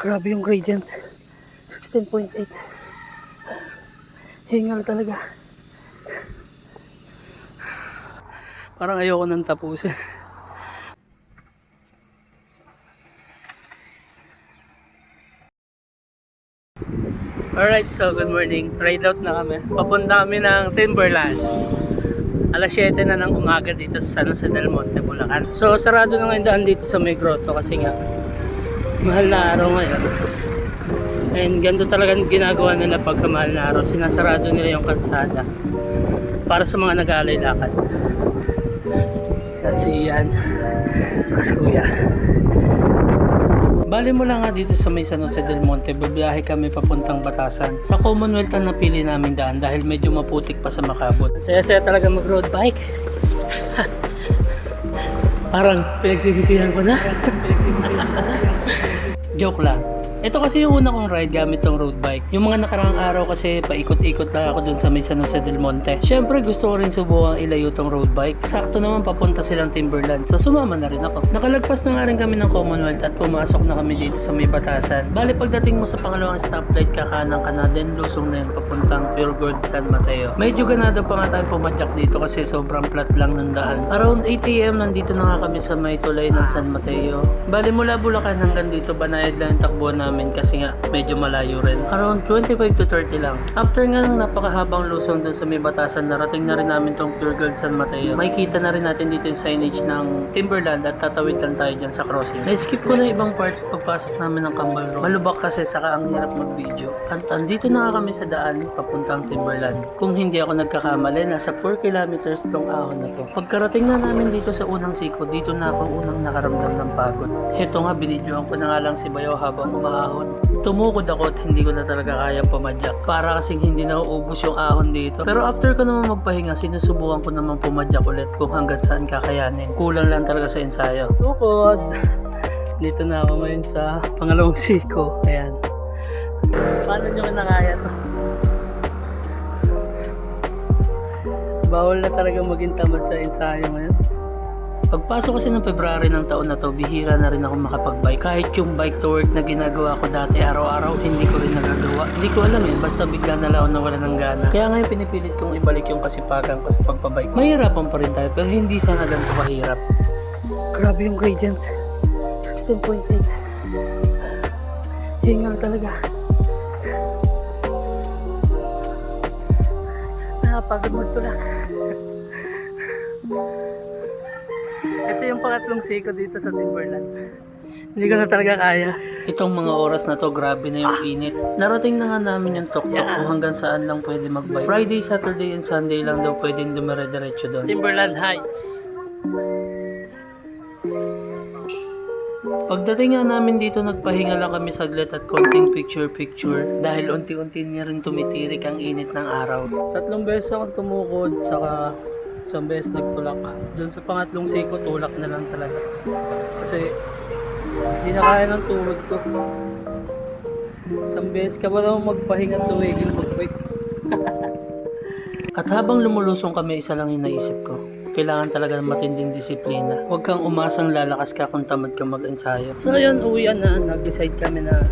Grabe yung gradient. 16.8. Hingal talaga. Parang ayoko nang tapusin. Alright, so good morning. Ride out na kami. Papunta kami ng Timberland. Alas 7 na ng umaga dito sa San Jose del Monte, Bulacan. So sarado na ngayon daan dito sa may grotto kasi nga mahal na araw ngayon. And ganito talaga ginagawa nila pagka mahal na araw. Sinasarado nila yung kalsada para sa mga nag-aalay lakad. Yan si Ian, saka si Kuya. Bali mo lang nga dito sa may San Jose del Monte, bibiyahe kami papuntang Batasan. Sa Commonwealth ang napili namin daan dahil medyo maputik pa sa Makabot. Saya-saya talaga mag-road bike. Parang pinagsisisihan ko na. Joke lang. Ito kasi yung una kong ride gamit tong road bike. Yung mga nakaraang araw kasi paikot-ikot lang ako dun sa may San Jose del Monte. Syempre gusto ko rin subukan ilayo tong road bike. Sakto naman papunta silang Timberland. So sumama na rin ako. Nakalagpas na nga rin kami ng Commonwealth at pumasok na kami dito sa may Batasan. Bali pagdating mo sa pangalawang stoplight kakanan ka na, then lusong na yung papuntang Pure Gold San Mateo. Medyo ganado pa nga tayo pumadyak dito kasi sobrang flat lang ng daan. Around 8 AM nandito na nga kami sa may tulay ng San Mateo. Bali mula Bulacan hanggang dito banayad lang yung takbuhan namin kasi nga medyo malayo rin. Around 25 to 30 lang. After nga ng napakahabang lusong dun sa may Batasan, narating na rin namin tong Pure Gold San Mateo. Makikita na rin natin dito yung signage ng Timberland at tatawid lang tayo dyan sa crossing. Na-skip ko na ibang part pagpasok namin ng Cambal Road. Malubak kasi saka ang hirap mag-video. At andito na nga kami sa daan papuntang Timberland. Kung hindi ako nagkakamali, nasa 4 kilometers tong ahon na to. Pagkarating na namin dito sa unang siko, dito na ako unang nakaramdam ng pagod. Ito nga, binidyoan ko na nga lang si Bayaw habang umaahon. Tumukod ako at hindi ko na talaga kayang pumadyak. Para kasing hindi na uubos yung ahon dito. Pero after ko naman magpahinga, sinusubukan ko naman pumadyak ulit kung hanggang saan kakayanin. Kulang lang talaga sa ensayo. Tukod! Dito na ako ngayon sa pangalawang siko. Ayan. Paano nyo nakaya to? Bawal na talaga maging tamad sa ensayo ngayon. Pagpasok kasi ng February ng taon na to, bihira na rin ako makapag-bike. Kahit yung bike to work na ginagawa ko dati araw-araw, hindi ko rin nagagawa. Hindi ko alam basta bigla na lang ako nawala ng gana. Kaya ngayon pinipilit kong ibalik yung kasipagan ko sa pagpabike. Mahirapan pa rin tayo, pero hindi sana ganito kahirap. Grabe yung gradient. 16.8. Hingal talaga. Nakapagod magtulak. Ito yung pangatlong siko dito sa Timberland. Hindi ko na talaga kaya. Itong mga oras na to, grabe na yung init. Narating na nga namin yung tuktok kung hanggang saan lang pwede magbike. Friday, Saturday, and Sunday lang daw pwedeng dumire-diretso doon. Timberland Heights. Pagdating nga namin dito, nagpahinga lang kami saglit at konting picture-picture dahil unti-unti niya rin tumitirik ang init ng araw. 3 beses akong tumukod, saka isang beses nagtulak. Doon sa pangatlong siko, tulak na lang talaga. Kasi hindi na kaya ng tuhod ko. Isang beses ka ba daw magpahinga tuwigil magbike? At habang lumulusong kami, isa lang yung naisip ko. Kailangan talaga ng matinding disiplina. Huwag kang umasang lalakas ka kung tamad ka mag-ensayo. So yun, uwian na. Nag-decide kami na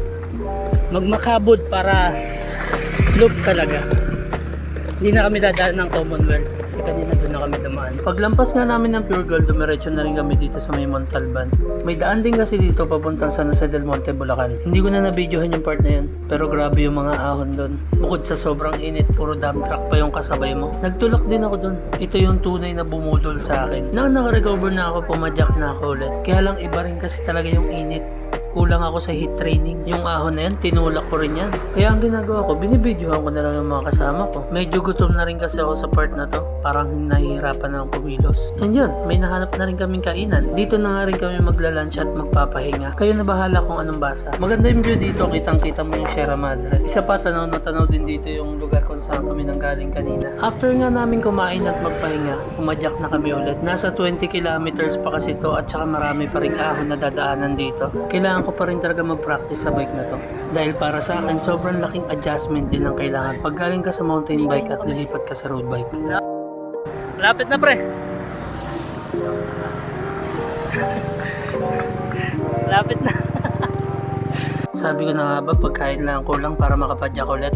magmakabod para loop talaga. Hindi na kami dadaan ng Commonwealth kasi kanina doon na kami dumaan. Paglampas nga namin ng Pure Gold, dumiretso na rin kami dito sa may Montalban. May daan din kasi dito papuntang San Jose del Monte, Bulacan. Hindi ko na nabidyohan yung part na yun, pero grabe yung mga ahon doon. Bukod sa sobrang init, puro dump truck pa yung kasabay mo. Nagtulak din ako doon. Ito yung tunay na bumudol sa akin. Nang nakarecover na ako, pumadyak na ako ulit. Kaya lang iba rin kasi talaga yung init. Kulang ako sa heat training. Yung ahon na yan, tinulak ko rin yan. Kaya ang ginagawa ko, binibidyohan ko na lang yung mga kasama ko. Medyo gutom na rin kasi ako sa part na to. Parang nahihirapan na akong kumilos. And yun, may nahanap na rin kaming kainan. Dito na nga rin kami maglalunch at magpapahinga. Kayo na bahala kung anong basa. Maganda yung view dito, kitang-kita mo yung Sierra Madre. Isa pa, tanaw na tanaw din dito yung lugar kung saan kami nanggaling kanina. After nga namin kumain at magpahinga, pumadyak na kami ulit. Nasa 20 kilometers pa kasi to at saka marami pa rin ahon na dadaanan dito. Kailangan ko pa rin talaga mag-practice sa bike na to. Dahil para sa akin, sobrang laking adjustment din ang kailangan pag galing ka sa mountain bike at lilipat ka sa road bike. Lapit na pre! Lapit na! Sabi ko na nga ba, pagkain lang kulang para makapadyak ulit.